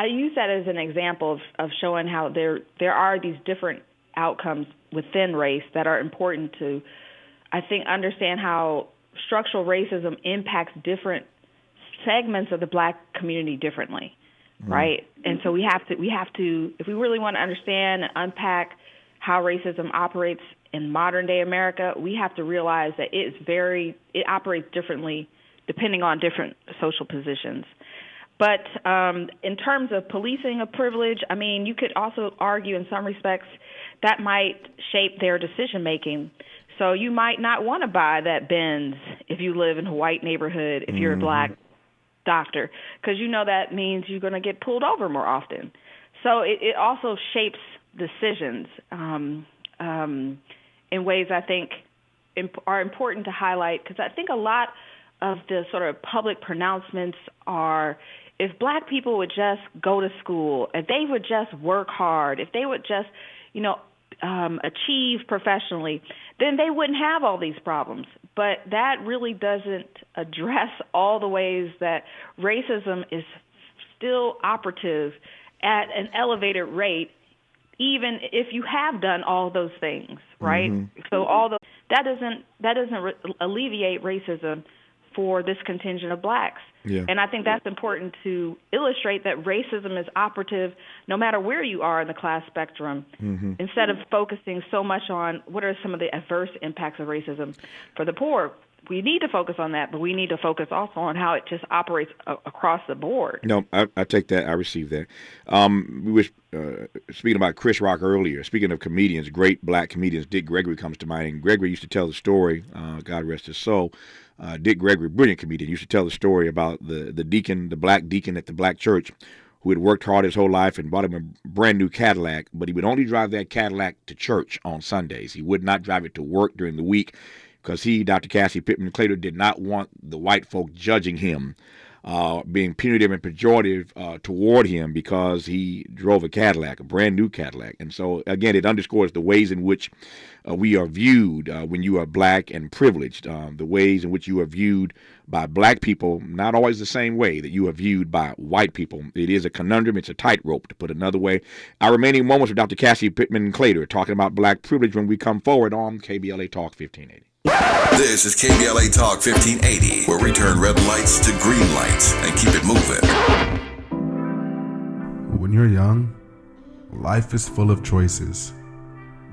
use that as an example of showing how there are these different outcomes within race that are important to, I think, understand how structural racism impacts different segments of the black community differently. Right. And so we have to, if we really want to understand and unpack how racism operates in modern day America, we have to realize that it operates differently depending on different social positions. But in terms of policing of privilege, I mean, you could also argue in some respects that might shape their decision making. So you might not want to buy that Benz if you live in a white neighborhood, if you're a black doctor, because that means you're going to get pulled over more often. So it also shapes decisions in ways I think are important to highlight, because I think a lot of the sort of public pronouncements are, if black people would just go to school, if they would just work hard, if they would just, achieve professionally, then they wouldn't have all these problems. But that really doesn't address all the ways that racism is still operative at an elevated rate, even if you have done all those things, right? Mm-hmm. So that doesn't alleviate racism for this contingent of blacks. Yeah. And I think that's important to illustrate that racism is operative no matter where you are in the class spectrum, instead of focusing so much on what are some of the adverse impacts of racism for the poor. We need to focus on that, but we need to focus also on how it just operates across the board. No, I take that. I receive that. We were speaking about Chris Rock earlier. Speaking of comedians, great black comedians, Dick Gregory comes to mind. And Gregory used to tell the story, God rest his soul, Dick Gregory, brilliant comedian, used to tell the story about the deacon, the black deacon at the black church, who had worked hard his whole life and bought him a brand new Cadillac, but he would only drive that Cadillac to church on Sundays. He would not drive it to work during the week because he, Dr. Cassie Pittman Claytor, did not want the white folk judging him, being punitive and pejorative toward him because he drove a Cadillac, a brand new Cadillac. And so, again, it underscores the ways in which we are viewed when you are black and privileged, the ways in which you are viewed by black people, not always the same way that you are viewed by white people. It is a conundrum. It's a tightrope, to put it another way. Our remaining moments with Dr. Cassie Pittman Claytor talking about black privilege when we come forward on KBLA Talk 1580. This is KBLA Talk 1580, where we turn red lights to green lights and keep it moving. When you're young, life is full of choices.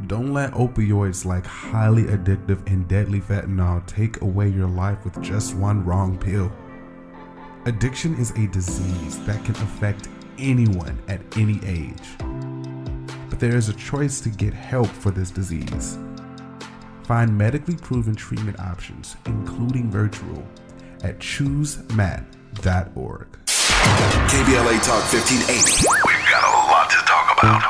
Don't let opioids like highly addictive and deadly fentanyl take away your life with just one wrong pill. Addiction is a disease that can affect anyone at any age. But there is a choice to get help for this disease. Find medically proven treatment options, including virtual, at choosemat.org. KBLA Talk 1580. We've got a lot to talk about.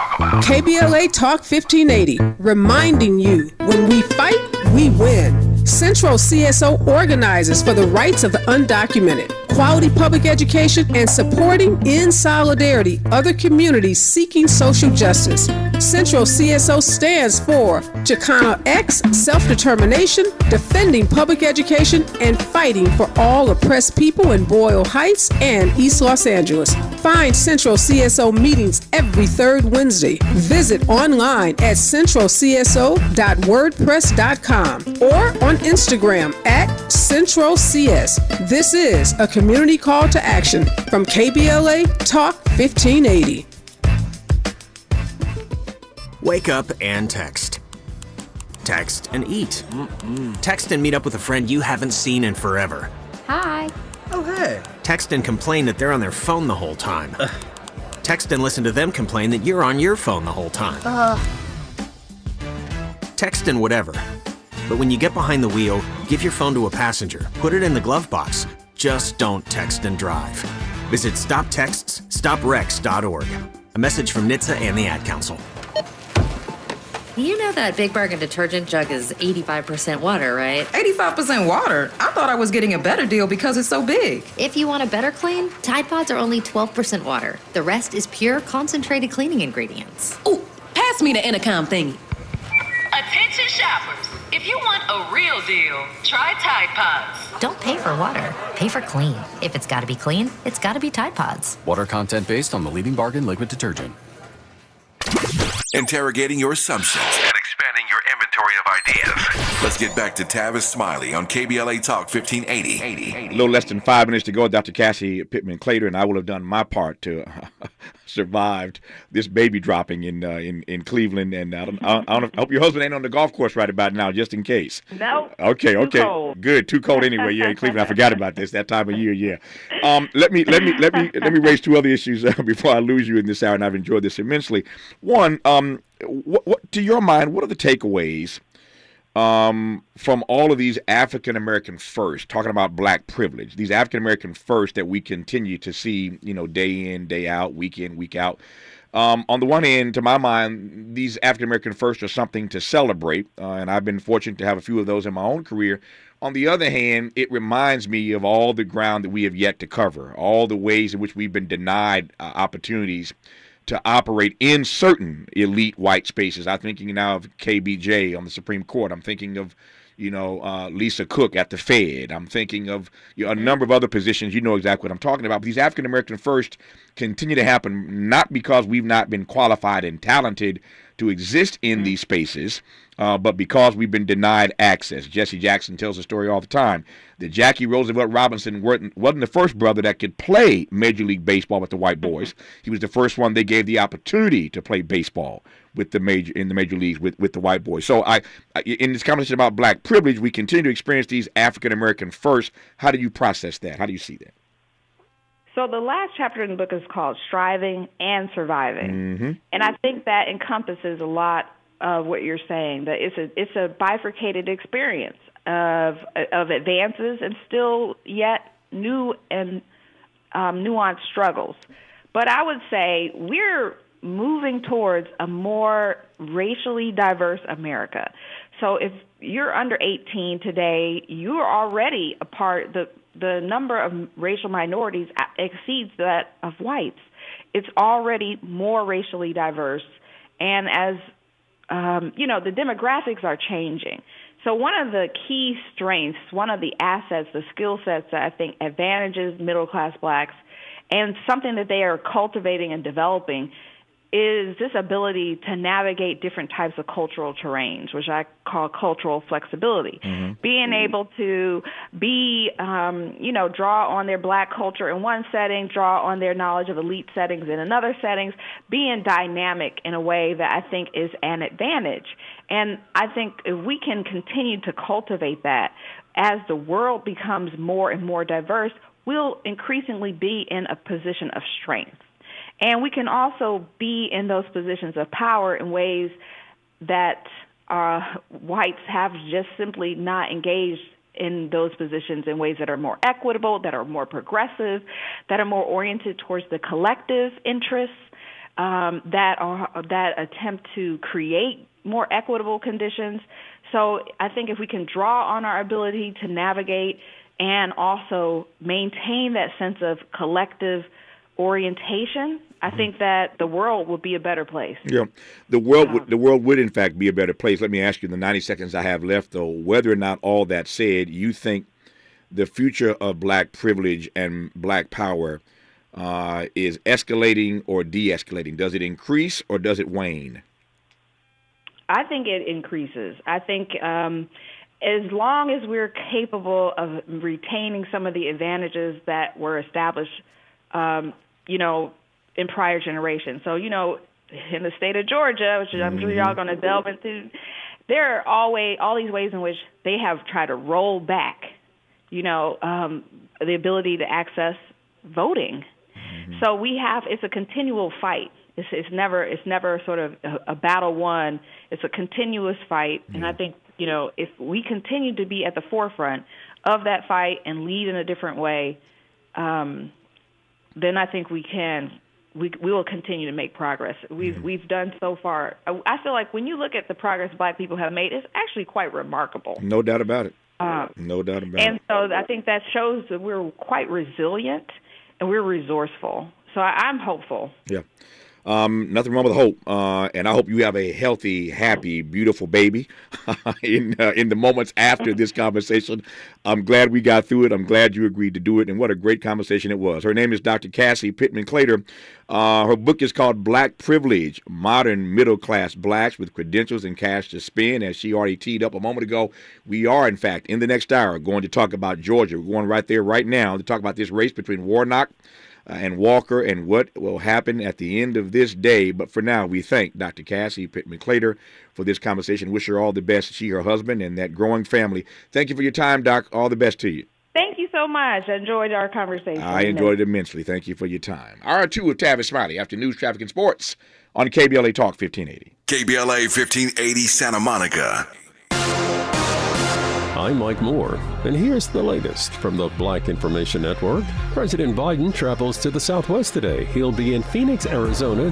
KBLA Talk 1580, reminding you, when we fight, we win. Central CSO organizes for the rights of the undocumented, quality public education, and supporting in solidarity other communities seeking social justice. Central CSO stands for Chicano X, self-determination, defending public education, and fighting for all oppressed people in Boyle Heights and East Los Angeles. Find Central CSO meetings every third Wednesday. Visit online at centralcso.wordpress.com or on Instagram at CentralCS. This is a community call to action from KBLA Talk 1580. Wake up and text. Text and eat. Text and meet up with a friend you haven't seen in forever. Hi. Oh, hey. Text and complain that they're on their phone the whole time. Text and listen to them complain that you're on your phone the whole time. Text and whatever. But when you get behind the wheel, give your phone to a passenger. Put it in the glove box. Just don't text and drive. Visit StopTextsStopWrecks.org. A message from NHTSA and the Ad Council. You know that Big Bargain detergent jug is 85% water, right? 85% water? I thought I was getting a better deal because it's so big. If you want a better clean, Tide Pods are only 12% water. The rest is pure, concentrated cleaning ingredients. Ooh, pass me the intercom thingy. Attention shoppers. If you want a real deal, try Tide Pods. Don't pay for water. Pay for clean. If it's got to be clean, it's got to be Tide Pods. Water content based on the leading bargain liquid detergent. Interrogating your assumptions and expanding your inventory of ideas. Let's get back to Tavis Smiley on KBLA Talk 1580. A little less than 5 minutes to go, Dr. Cassie Pittman Claytor, and I will have done my part to survived this baby dropping in Cleveland. And I hope your husband ain't on the golf course right about now, just in case. No. Okay. Too cold. Good. Too cold anyway. Yeah, in Cleveland. I forgot about this. That time of year. Yeah. Let me raise two other issues before I lose you in this hour, and I've enjoyed this immensely. One, what to your mind, what are the takeaways from all of these African American first, talking about black privilege, these African American first that we continue to see, day in, day out, week in, week out. On the one hand, to my mind, these African American first are something to celebrate, and I've been fortunate to have a few of those in my own career. On the other hand, it reminds me of all the ground that we have yet to cover, all the ways in which we've been denied opportunities to operate in certain elite white spaces. I'm thinking now of KBJ on the Supreme Court. I'm thinking of, Lisa Cook at the Fed. I'm thinking of a number of other positions. You know exactly what I'm talking about. But these African American first continue to happen not because we've not been qualified and talented to exist in these spaces, but because we've been denied access. Jesse Jackson tells the story all the time that Jackie Roosevelt Robinson wasn't the first brother that could play Major League Baseball with the white boys. He was the first one they gave the opportunity to play baseball in the major leagues with the white boys. So in this conversation about black privilege, we continue to experience these African American first. How do you process that? How do you see that? So the last chapter in the book is called Striving and Surviving. Mm-hmm. And I think that encompasses a lot of what you're saying, that it's a bifurcated experience of advances and still yet new and nuanced struggles. But I would say we're moving towards a more racially diverse America. So if you're under 18 today, you're already a part, the number of racial minorities exceeds that of whites. It's already more racially diverse. And as, the demographics are changing. So one of the key strengths, one of the assets, the skill sets that I think advantages middle-class blacks, and something that they are cultivating and developing, is this ability to navigate different types of cultural terrains, which I call cultural flexibility. Mm-hmm. Being able to be, draw on their black culture in one setting, draw on their knowledge of elite settings in another settings, being dynamic in a way that I think is an advantage. And I think if we can continue to cultivate that as the world becomes more and more diverse, we'll increasingly be in a position of strength. And we can also be in those positions of power in ways that whites have just simply not engaged in those positions in ways that are more equitable, that are more progressive, that are more oriented towards the collective interests, that attempt to create more equitable conditions. So I think if we can draw on our ability to navigate and also maintain that sense of collective orientation, I think that the world would be a better place. Yeah, the world would in fact be a better place. Let me ask you in the 90 seconds I have left, though, whether or not, all that said, you think the future of black privilege and black power is escalating or de-escalating? Does it increase or does it wane? I think it increases. I think as long as we're capable of retaining some of the advantages that were established, in prior generations. So, in the state of Georgia, which I'm sure y'all going to delve into, there are all these ways in which they have tried to roll back, the ability to access voting. Mm-hmm. So it's a continual fight. It's never sort of a battle won. It's a continuous fight. Mm-hmm. And I think, if we continue to be at the forefront of that fight and lead in a different way, then I think we will continue to make progress. We've done so far. I feel like when you look at the progress black people have made, it's actually quite remarkable. No doubt about it. No doubt about it. And so I think that shows that we're quite resilient and we're resourceful. So I'm hopeful. Yeah. Nothing wrong with hope, and I hope you have a healthy, happy, beautiful baby in the moments after this conversation. I'm glad we got through it. I'm glad you agreed to do it, and what a great conversation it was. Her name is Dr. Cassie Pittman-Clater. Her book is called Black Privilege, Modern Middle-Class Blacks with Credentials and Cash to Spend. As she already teed up a moment ago, we are, in fact, in the next hour going to talk about Georgia. We're going right there right now to talk about this race between Warnock and Walker and what will happen at the end of this day. But for now, we thank Dr. Cassie Pittman-Clater for this conversation. Wish her all the best, she, her husband, and that growing family. Thank you for your time, Doc. All the best to you. Thank you so much. I enjoyed our conversation. I enjoyed it immensely. Thank you for your time. Hour 2 with Tavis Smiley after news, traffic, and sports on KBLA Talk 1580. KBLA 1580 Santa Monica. I'm Mike Moore, and here's the latest from the Black Information Network. President Biden travels to the Southwest today. He'll be in Phoenix, Arizona,